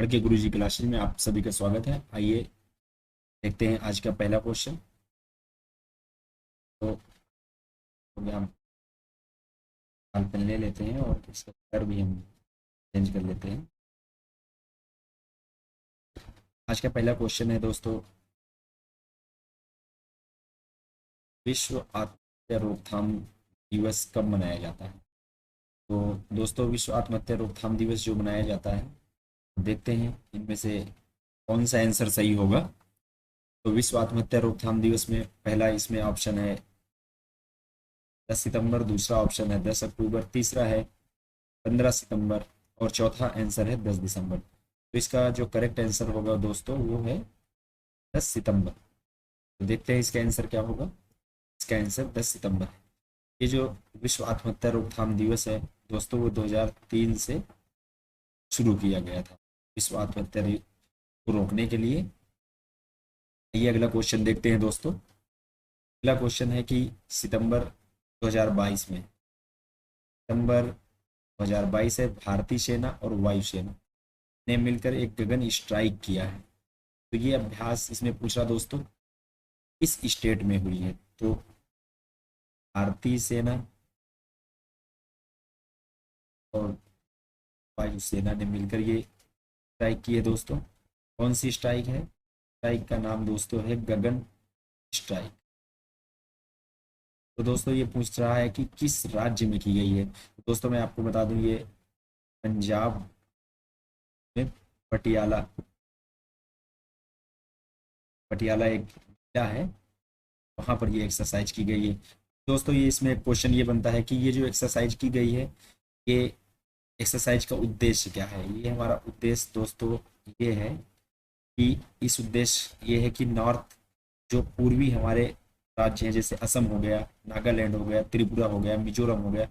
के गुरुजी क्लासेज में आप सभी का स्वागत है। आइए देखते हैं आज का पहला क्वेश्चन। तो हम लाल पेन ले लेते हैं और इसका कलर भी हम चेंज कर लेते हैं। आज का पहला क्वेश्चन है दोस्तों, विश्व आत्महत्या रोकथाम दिवस कब मनाया जाता है? तो दोस्तों, विश्व आत्महत्या रोकथाम दिवस जो मनाया जाता है, देखते हैं इनमें से कौन सा आंसर सही होगा। तो विश्व आत्महत्या रोकथाम दिवस में पहला इसमें ऑप्शन है 10 सितंबर, दूसरा ऑप्शन है 10 अक्टूबर, तीसरा है 15 सितंबर और चौथा आंसर है 10 दिसंबर। तो इसका जो करेक्ट आंसर होगा दोस्तों वो है 10 सितंबर। तो देखते हैं इसका आंसर क्या होगा। इसका आंसर 10 सितंबर है। ये जो विश्व आत्महत्या रोकथाम दिवस है दोस्तों, वो 2003 से शुरू किया गया था विश्व आत्महत्या को रोकने के लिए। ये अगला क्वेश्चन देखते हैं दोस्तों। अगला क्वेश्चन है कि सितंबर 2022 में, सितंबर 2022 है, भारतीय सेना और वायुसेना ने मिलकर एक गगन स्ट्राइक किया है। तो ये अभ्यास इसमें पूछ रहा दोस्तों इस स्टेट में हुई है। तो भारतीय सेना और वायुसेना ने मिलकर ये स्ट्राइक की है दोस्तों। कौन सी स्ट्राइक है? स्ट्राइक का नाम दोस्तों है गगन स्ट्राइक। तो दोस्तों ये पूछ रहा है कि किस राज्य में की गई है। तो दोस्तों मैं आपको बता दूं, ये पंजाब में पटियाला, पटियाला एक जिला है, वहाँ पर ये एक्सरसाइज की गई है दोस्तों। ये इसमें एक क्वेश्चन ये बनता है कि ये जो एक्सरसाइज की गई है, ये एक्सरसाइज का उद्देश्य क्या है? ये हमारा उद्देश्य दोस्तों ये है कि इस उद्देश्य ये है कि नॉर्थ, जो पूर्वी हमारे राज्य हैं, जैसे असम हो गया, नागालैंड हो गया, त्रिपुरा हो गया, मिजोरम हो गया,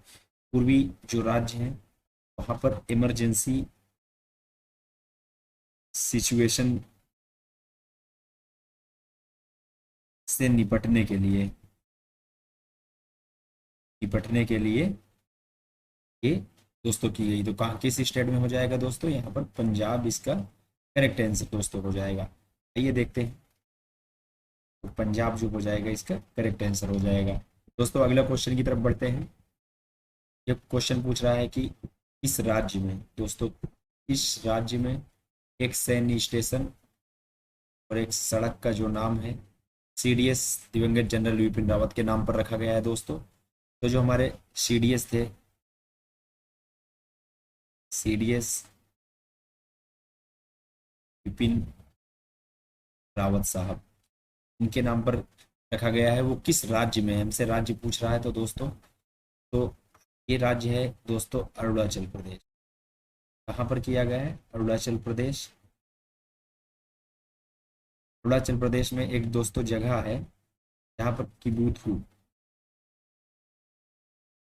पूर्वी जो राज्य हैं वहाँ पर इमरजेंसी सिचुएशन से निपटने के लिए ये दोस्तों की गई। तो कहाँ, किस स्टेट में हो जाएगा दोस्तों? यहाँ पर पंजाब इसका करेक्ट आंसर दोस्तों हो जाएगा। आइए देखते हैं। तो पंजाब जो हो जाएगा इसका करेक्ट आंसर हो जाएगा। दोस्तों अगला क्वेश्चन की तरफ बढ़ते हैं। ये क्वेश्चन पूछ रहा है कि इस राज्य में दोस्तों, इस राज्य में एक सैन्य स्टेशन और एक सड़क का जो नाम है सीडीएस दिवंगत जनरल विपिन रावत के नाम पर रखा गया है दोस्तों। तो जो हमारे सीडीएस थे, सीडीएस विपिन रावत साहब, इनके नाम पर रखा गया है। वो किस राज्य में है, हमसे राज्य पूछ रहा है। तो दोस्तों तो ये राज्य है दोस्तों अरुणाचल प्रदेश। कहाँ पर किया गया है? अरुणाचल प्रदेश। अरुणाचल प्रदेश में एक दोस्तों जगह है जहाँ पर किबूथू,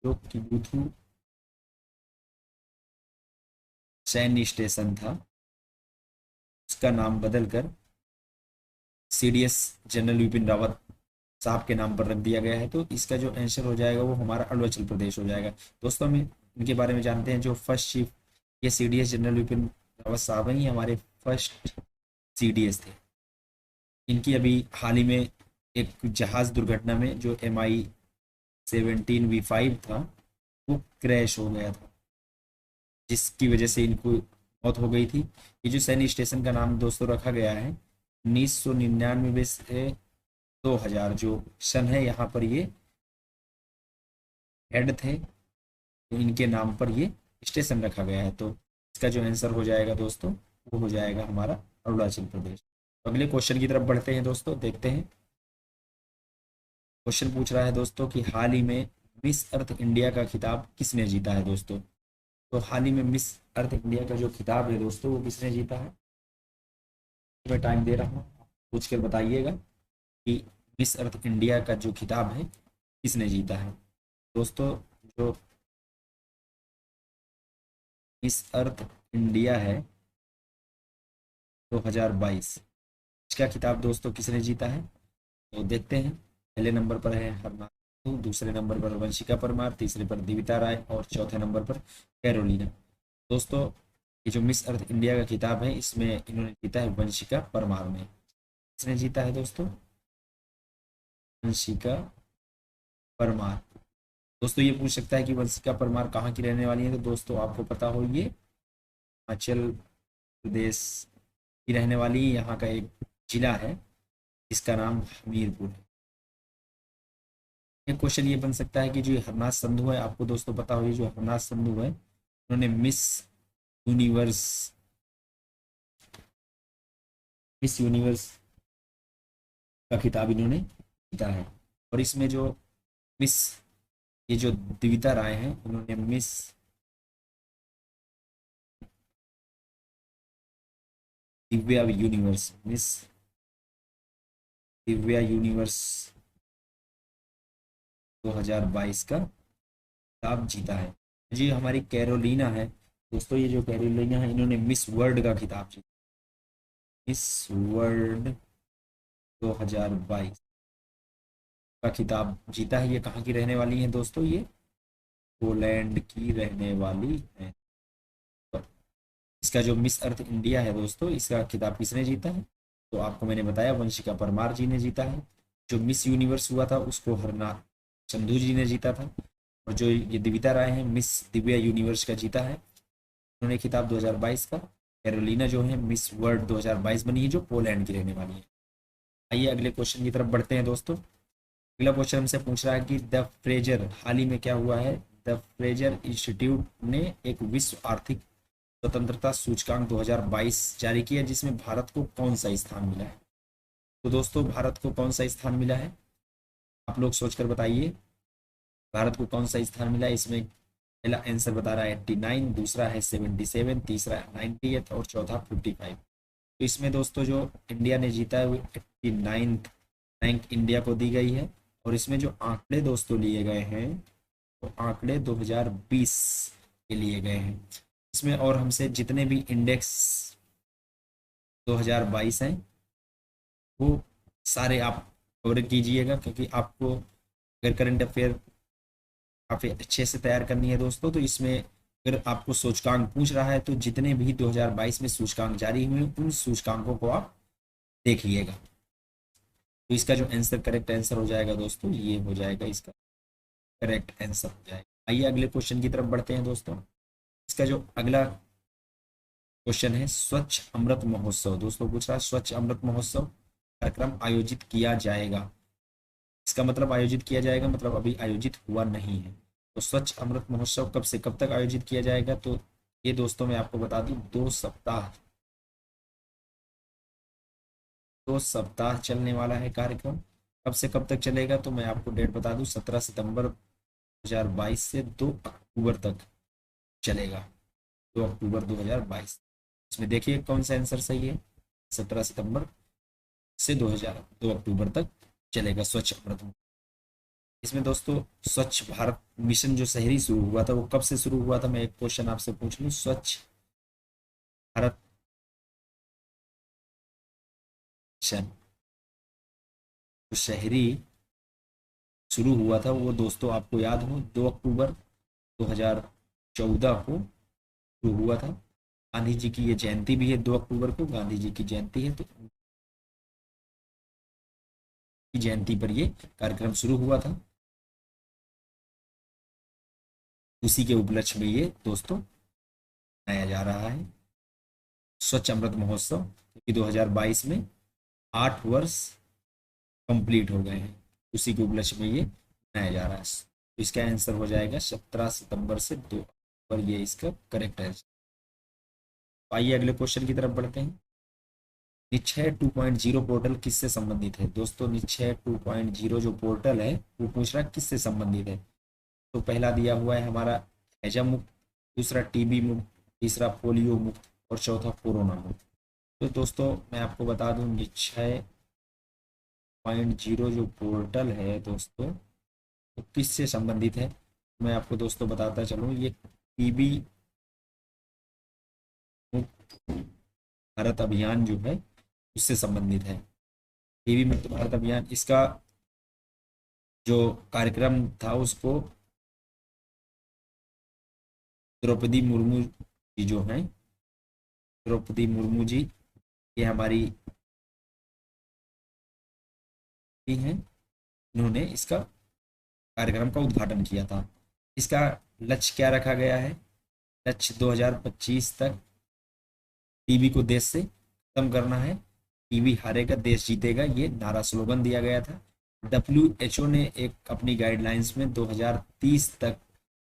जो किबूथू सैन्य स्टेशन था, उसका नाम बदलकर सीडीएस जनरल विपिन रावत साहब के नाम पर रख दिया गया है। तो इसका जो आंसर हो जाएगा वो हमारा अरुणाचल प्रदेश हो जाएगा। दोस्तों में इनके बारे में जानते हैं। जो फर्स्ट चीफ ये सीडीएस जनरल विपिन रावत साहब हैं, ये हमारे फर्स्ट सीडीएस थे। इनकी अभी हाल ही में एक जहाज दुर्घटना में जो MI-17V5 था वो क्रैश हो गया था, जिसकी वजह से इनको मौत हो गई थी। ये जो सैन्य स्टेशन का नाम दोस्तों रखा गया है 1999 से 2000 जो सन है, यहाँ पर ये हेड थे, तो इनके नाम पर ये स्टेशन रखा गया है। तो इसका जो आंसर हो जाएगा दोस्तों वो हो जाएगा हमारा अरुणाचल प्रदेश। तो अगले क्वेश्चन की तरफ बढ़ते हैं दोस्तों, देखते हैं। क्वेश्चन पूछ रहा है दोस्तों कि हाल ही में मिस अर्थ इंडिया का खिताब किसने जीता है दोस्तों? तो हाल ही में मिस अर्थ इंडिया का जो खिताब है दोस्तों वो किसने जीता है? मैं टाइम दे रहा हूँ, पूछ कर बताइएगा कि मिस अर्थ इंडिया का जो खिताब है किसने जीता है दोस्तों। जो मिस अर्थ इंडिया है 2022, इसका खिताब दोस्तों किसने जीता है? तो देखते हैं। पहले नंबर पर है हरमान, दूसरे नंबर पर वंशिका परमार, तीसरे पर दिविता राय और चौथे नंबर पर कैरोलिना। दोस्तों ये जो मिस अर्थ इंडिया का खिताब है इसमें इन्होंने जीता है वंशिका परमार ने। किसने जीता है दोस्तों? वंशिका परमार। दोस्तों ये पूछ सकता है कि वंशिका परमार कहाँ की रहने वाली है, तो दोस्तों आपको पता हो ये हिमाचल प्रदेश की रहने वाली यहाँ का एक जिला है जिसका नाम हमीरपुर है। एक क्वेश्चन ये बन सकता है कि जो हरनाथ संधू है, आपको दोस्तों पता हो ये जो हरनाथ संधू है उन्होंने यूनिवर्स मिस यूनिवर्स का खिताब इन्होंने जीता है। और इसमें जो मिस ये जो दिविता राय हैं उन्होंने मिस दिव्या यूनिवर्स 2022 का खिताब जीता है। जी हमारी कैरोलिना है दोस्तों, ये जो कैरोलिना है इन्होंने मिस वर्ल्ड का खिताब जीता। मिस वर्ल्ड 2022 का खिताब जीता है। ये कहाँ की रहने वाली है दोस्तों? ये पोलैंड की रहने वाली है। इसका जो मिस अर्थ इंडिया है दोस्तों, इसका खिताब किसने जीता है? तो आपको मैंने बताया वंशिका परमार जी ने जीता है। जो मिस यूनिवर्स हुआ था उसको हरनाथ संधू जी ने जीता था। और जो ये दिविता राय है मिस दिव्या यूनिवर्स का जीता है उन्होंने खिताब 2022 का। कैरोलिना जो है मिस वर्ल्ड 2022 बनी है जो पोलैंड की रहने वाली है। आइए अगले क्वेश्चन की तरफ बढ़ते हैं दोस्तों। अगला क्वेश्चन हमसे पूछ रहा है कि द फ्रेजर हाल ही में क्या हुआ है? द फ्रेजर इंस्टीट्यूट ने एक विश्व आर्थिक स्वतंत्रता सूचकांक 2022 जारी किया जिसमें भारत को कौन सा स्थान मिला है? तो दोस्तों भारत को कौन सा स्थान मिला है? आप लोग सोचकर बताइए भारत को कौन सा स्थान मिला है। इसमें पहला आंसर बता रहा है 89, दूसरा है 77, तीसरा 98 और चौथा 55। तो इसमें दोस्तों जो इंडिया ने जीता है वो 89th रैंक इंडिया को दी गई है। और इसमें जो आंकड़े दोस्तों लिए गए हैं वो आंकड़े 2020 के लिए गए हैं। इसमें और हमसे जितने भी इंडेक्स 2022 हैं वो सारे आप कवर कीजिएगा, क्योंकि आपको अगर करंट अफेयर काफ़ी अच्छे से तैयार करनी है दोस्तों तो इसमें अगर आपको सूचकांक पूछ रहा है तो जितने भी 2022 में सूचकांक जारी हुए उन सूचकांकों को आप देखिएगा। तो इसका जो आंसर करेक्ट आंसर हो जाएगा दोस्तों ये हो जाएगा, इसका करेक्ट आंसर हो जाएगा। आइए अगले क्वेश्चन की तरफ बढ़ते हैं दोस्तों। इसका जो अगला क्वेश्चन है स्वच्छ अमृत महोत्सव। दोस्तों पूछ रहा है स्वच्छ अमृत महोत्सव कार्यक्रम आयोजित किया जाएगा। इसका मतलब आयोजित किया जाएगा मतलब अभी आयोजित हुआ नहीं है। तो स्वच्छ अमृत महोत्सव कब से कब तक आयोजित किया जाएगा? तो ये दोस्तों मैं आपको बता दूं 2 सप्ताह चलने वाला है कार्यक्रम। कब से कब तक चलेगा तो मैं आपको डेट बता दूं 17 सितंबर 2022 से 2 अक्टूबर तक चलेगा। 2 अक्टूबर 2022। इसमें देखिए कौन सा आंसर सही है। 17 सितंबर से 2 अक्टूबर तक चलेगा स्वच्छ अमृत। इसमें दोस्तों स्वच्छ भारत मिशन जो शहरी शुरू हुआ था वो कब से शुरू हुआ था? मैं एक क्वेश्चन आपसे पूछ लूँ। स्वच्छ भारत मिशन जो शहरी शुरू हुआ था वो दोस्तों आपको याद हो 2 अक्टूबर 2014 को शुरू हुआ था। गांधी जी की ये जयंती भी है 2 अक्टूबर को गांधी जी की जयंती है, तो उनकी जयंती पर ये कार्यक्रम शुरू हुआ था। उसी के उपलक्ष्य में ये दोस्तों मनाया जा रहा है स्वच्छ अमृत महोत्सव, क्योंकि 2022 में 8 वर्ष कंप्लीट हो गए हैं। उसी के उपलक्ष्य में ये मनाया जा रहा है। तो इसका आंसर हो जाएगा 17 सितंबर से 2 अक्टूबर, ये इसका करेक्ट आंसर। आइए अगले क्वेश्चन की तरफ बढ़ते हैं। निश्चय 2.0 पोर्टल किससे संबंधित है? दोस्तों निश्चय 2.0 जो पोर्टल है वो पूछ रहा है किससे संबंधित है। तो पहला दिया हुआ है हमारा हैजा मुक्त, दूसरा टीबी मुक्त, तीसरा पोलियो मुक्त और चौथा कोरोना मुक्त। तो दोस्तों मैं आपको बता दूं निश्चय 2.0 जो पोर्टल है दोस्तों तो किससे संबंधित है। मैं आपको दोस्तों बताता चलूँ ये टीबी मुक्त भारत अभियान जो है उससे संबंधित है। टीबी मुक्त भारत अभियान इसका जो कार्यक्रम था उसको द्रौपदी मुर्मू जी जो हैं द्रौपदी मुर्मू जी, ये हमारी हैं, इन्होंने इसका कार्यक्रम का उद्घाटन किया था। इसका लक्ष्य क्या रखा गया है? लक्ष्य 2025 तक टीबी को देश से खत्म करना है। टीबी हारेगा देश जीतेगा, ये नारा स्लोगन दिया गया था। WHO ने एक अपनी गाइडलाइंस में 2030 तक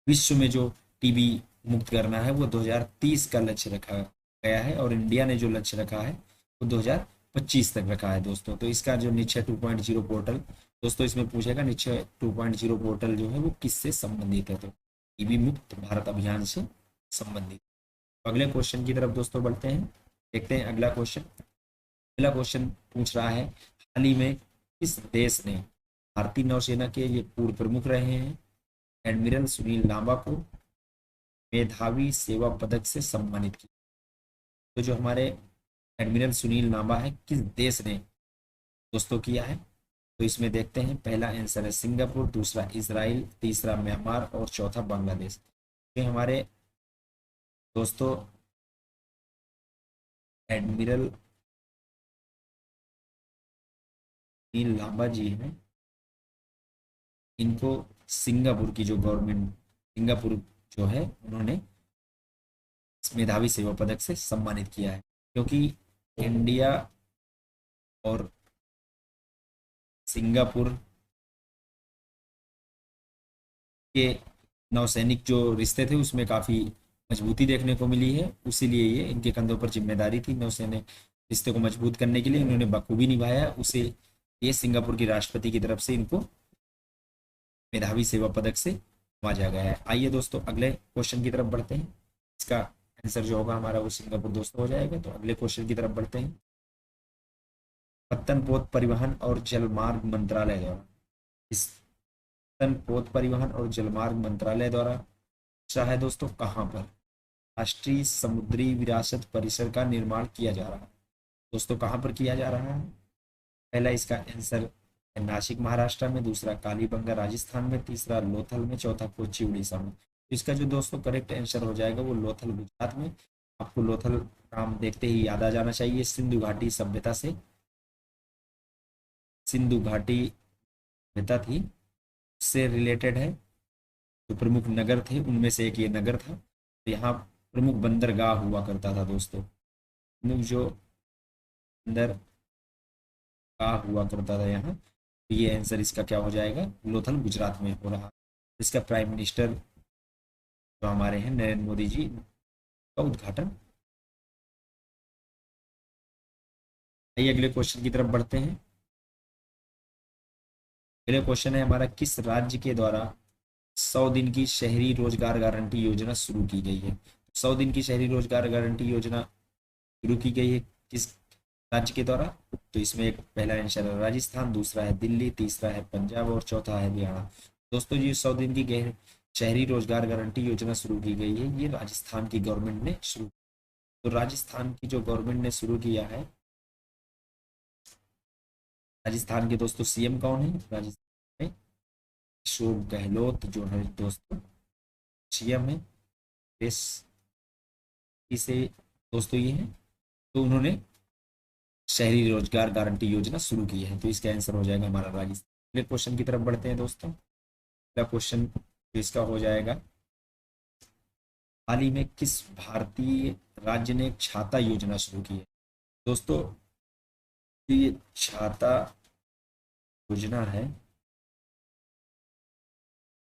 विश्व में जो टीबी मुक्त करना है वो 2030 का लक्ष्य रखा गया है, और इंडिया ने जो लक्ष्य रखा है वो 2025 तक रखा है दोस्तों। तो इसका जो निश्चय 2.0 पोर्टल दोस्तों, इसमें पूछेगा निश्चय 2.0 पोर्टल जो है वो किससे संबंधित है? तो टीबी मुक्त भारत अभियान से संबंधित। अगले क्वेश्चन की तरफ दोस्तों बढ़ते हैं, देखते हैं अगला क्वेश्चन। अगला क्वेश्चन पूछ रहा है, हाल ही में किस देश ने भारतीय नौसेना के ये पूर्व प्रमुख रहे हैं एडमिरल सुनील लांबा को मेधावी सेवा पदक से सम्मानित किया? तो जो हमारे एडमिरल सुनील लांबा है, किस देश ने दोस्तों किया है? तो इसमें देखते हैं, पहला आंसर है सिंगापुर, दूसरा इजराइल, तीसरा म्यांमार और चौथा बांग्लादेश। ये हमारे दोस्तों एडमिरल सुनील लांबा जी हैं, इनको सिंगापुर की जो गवर्नमेंट, सिंगापुर जो है उन्होंने मेधावी सेवा पदक से सम्मानित किया है, क्योंकि इंडिया और सिंगापुर के नौसैनिक जो रिश्ते थे उसमें काफ़ी मजबूती देखने को मिली है, उसीलिए ये इनके कंधों पर जिम्मेदारी थी नौसैनिक रिश्ते को मजबूत करने के लिए, इन्होंने बखूबी निभाया। उसे ये सिंगापुर की राष्ट्रपति की तरफ से इनको मेधावी सेवा पदक से नवाजा गया है। आइए दोस्तों अगले क्वेश्चन की तरफ बढ़ते हैं, इसका आंसर जो होगा हमारा वो सिंगापुर दोस्तों हो जाएगा। तो अगले क्वेश्चन की तरफ बढ़ते हैं, पत्तन पोत परिवहन और जलमार्ग मंत्रालय द्वारा, इस पत्तन पोत परिवहन और जलमार्ग मंत्रालय द्वारा है दोस्तों कहाँ पर राष्ट्रीय समुद्री विरासत परिसर का निर्माण किया जा रहा है? दोस्तों कहाँ पर किया जा रहा है? पहला इसका आंसर है नासिक महाराष्ट्र में, दूसरा कालीबंगा राजस्थान में, तीसरा लोथल में, चौथा कोच्चि उड़ीसा में। तो इसका जो दोस्तों करेक्ट आंसर हो जाएगा वो लोथल गुजरात में। आपको लोथल नाम देखते ही याद आ जाना चाहिए, सिंधु घाटी सभ्यता से, सिंधु घाटी सभ्यता थी उससे रिलेटेड है। जो प्रमुख नगर थे उनमें से एक ये नगर था। तो यहाँ प्रमुख बंदरगाह हुआ करता था दोस्तों, प्रमुख जो बंदरगाह हुआ करता था यहाँ। तो ये आंसर इसका क्या हो जाएगा? लोथल गुजरात में हो रहा। इसका प्राइम मिनिस्टर जो हमारे हैं नरेंद्र मोदी जी का उद्घाटन। आइए अगले क्वेश्चन की तरफ बढ़ते हैं। अगले क्वेश्चन है हमारा, किस राज्य के द्वारा 100 दिन की शहरी रोजगार गारंटी योजना शुरू की गई है? 100 दिन की शहरी रोजगार गारंटी योजना शुरू की गई है किस राज्य के द्वारा? तो इसमें एक पहला आंसर है राजस्थान, दूसरा है दिल्ली, तीसरा है पंजाब और चौथा है हरियाणा। दोस्तों जी 100 दिन की शहरी रोजगार गारंटी योजना शुरू की गई है, ये राजस्थान की गवर्नमेंट ने शुरू। तो राजस्थान की जो गवर्नमेंट ने शुरू किया है, राजस्थान के दोस्तों सीएम कौन है? राजस्थान में अशोक गहलोत जो है दोस्तों सीएम है देश, इसे दोस्तों ये है। तो उन्होंने शहरी रोजगार गारंटी योजना शुरू की है, तो इसका आंसर हो जाएगा हमारा राजस्थान। अगले क्वेश्चन की तरफ बढ़ते हैं दोस्तों। अगला क्वेश्चन जो इसका हो जाएगा, हाल ही में किस भारतीय राज्य ने एक छाता योजना शुरू की है? दोस्तों ये छाता योजना है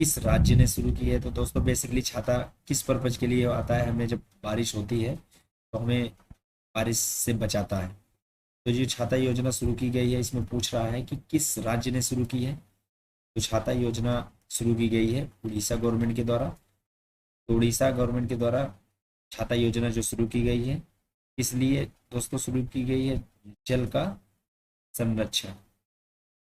किस राज्य ने शुरू की है? तो दोस्तों बेसिकली छाता किस पर्पज के लिए आता है? हमें जब बारिश होती है तो हमें बारिश से बचाता है। तो जो छाता योजना शुरू की गई है, इसमें पूछ रहा है कि किस राज्य ने शुरू की है। तो छाता योजना शुरू की गई है उड़ीसा गवर्नमेंट के द्वारा। तो उड़ीसा गवर्नमेंट के द्वारा छाता योजना जो शुरू की गई है, इसलिए दोस्तों शुरू की गई है जल का संरक्षण।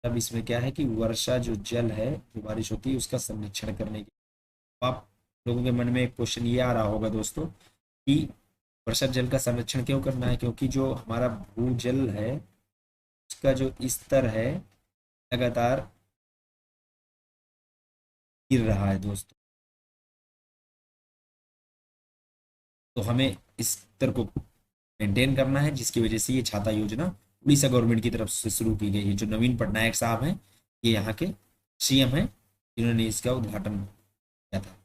अब इसमें क्या है कि वर्षा जो जल है, जो बारिश होती है उसका संरक्षण करने के। आप लोगों के मन में एक क्वेश्चन ये आ रहा होगा दोस्तों कि वर्षा जल का संरक्षण क्यों करना है? क्योंकि जो हमारा भूजल है उसका जो स्तर है लगातार गिर रहा है दोस्तों, तो हमें इस स्तर को मेंटेन करना है, जिसकी वजह से ये छाता योजना उड़ीसा गवर्नमेंट की तरफ से शुरू की गई है। जो नवीन पटनायक साहब हैं, ये यहाँ के सीएम हैं जिन्होंने इसका उद्घाटन किया था।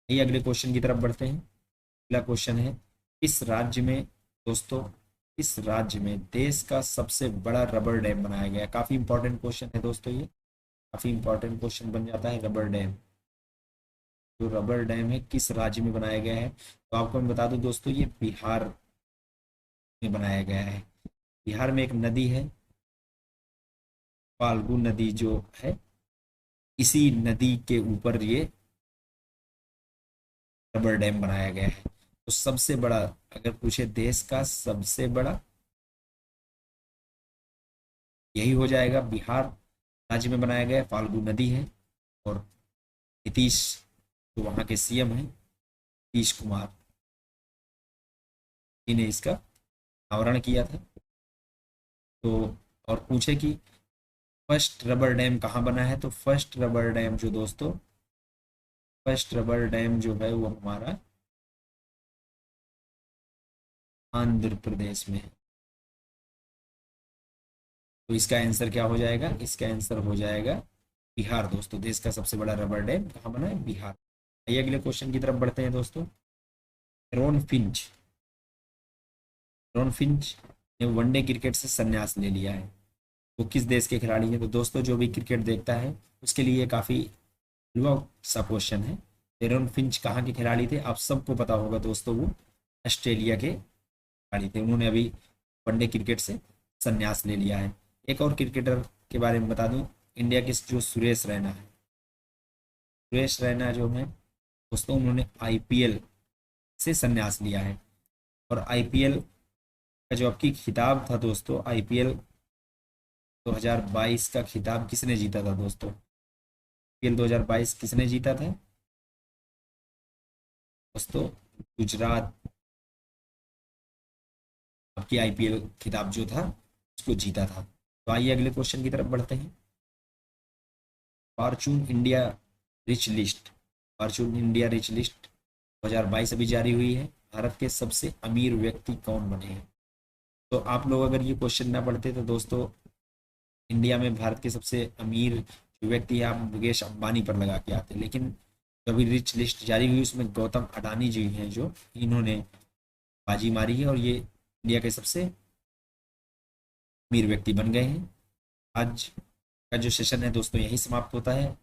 ये अगले क्वेश्चन की तरफ बढ़ते हैं। अगला क्वेश्चन है, इस राज्य में दोस्तों, इस राज्य में देश का सबसे बड़ा रबर डैम बनाया गया है। काफी इंपॉर्टेंट क्वेश्चन है दोस्तों, ये काफी इंपॉर्टेंट क्वेश्चन बन जाता है। रबर डैम, जो रबर डैम है किस राज्य में बनाया गया है? तो आपको मैं बता दूं दोस्तों, ये बिहार में बनाया गया है। बिहार में एक नदी है, फाल्गु नदी जो है, इसी नदी के ऊपर ये रबर डैम बनाया गया है। तो सबसे बड़ा, अगर पूछे देश का सबसे बड़ा, यही हो जाएगा। बिहार राज्य में बनाया गया है, फाल्गु नदी है, और नीतीश जो वहाँ के सीएम हैं, नीतीश कुमार, ने इसका अनावरण किया था। तो और पूछे कि फर्स्ट रबर डैम कहाँ बना है? तो फर्स्ट रबर डैम जो दोस्तों, फर्स्ट रबर डैम जो है वो हमारा आंध्र प्रदेश में है। तो इसका आंसर क्या हो जाएगा? इसका आंसर हो जाएगा बिहार दोस्तों। देश का सबसे बड़ा रबर डैम कहाँ बना है? बिहार। आइए अगले क्वेश्चन की तरफ बढ़ते हैं दोस्तों। एरॉन फिंच, एरॉन फिंच ने वनडे क्रिकेट से संन्यास ले लिया है। वो किस देश के खिलाड़ी हैं? तो दोस्तों जो भी क्रिकेट देखता है उसके लिए काफ़ी युवा सा क्वेश्चन है। एरॉन फिंच कहाँ के खिलाड़ी थे? आप सबको पता होगा दोस्तों, वो ऑस्ट्रेलिया के खिलाड़ी थे। उन्होंने अभी वनडे क्रिकेट से संन्यास ले लिया है। एक और क्रिकेटर के बारे में बता दूं, इंडिया के जो सुरेश रैना है, सुरेश रैना जो है दोस्तों, उन्होंने आईपीएल से संन्यास लिया है। और आईपीएल का जो आपकी खिताब था दोस्तों, आईपीएल 2022 का खिताब किसने जीता था दोस्तों? आईपीएल 2022 किसने जीता था दोस्तों? गुजरात आपकी आईपीएल खिताब जो था उसको जीता था। तो आइए अगले क्वेश्चन की तरफ बढ़ते हैं। Fortune India rich list, Fortune India rich list 2022 अभी जारी हुई है। भारत के सबसे अमीर व्यक्ति कौन बने हैं? तो आप लोग अगर ये क्वेश्चन ना पढ़ते तो दोस्तों, इंडिया में भारत के सबसे अमीर जो व्यक्ति है, आप मुकेश अंबानी पर लगा के आते। लेकिन जो अभी रिच लिस्ट जारी हुई उसमें गौतम अडानी जी हैं, जो इन्होंने बाजी मारी है और ये इंडिया के सबसे अमीर व्यक्ति बन गए हैं। आज का जो सेशन है दोस्तों यही समाप्त होता है।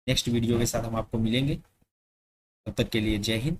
नेक्स्ट वीडियो के साथ हम आपको मिलेंगे। तब तक के लिए जय हिंद,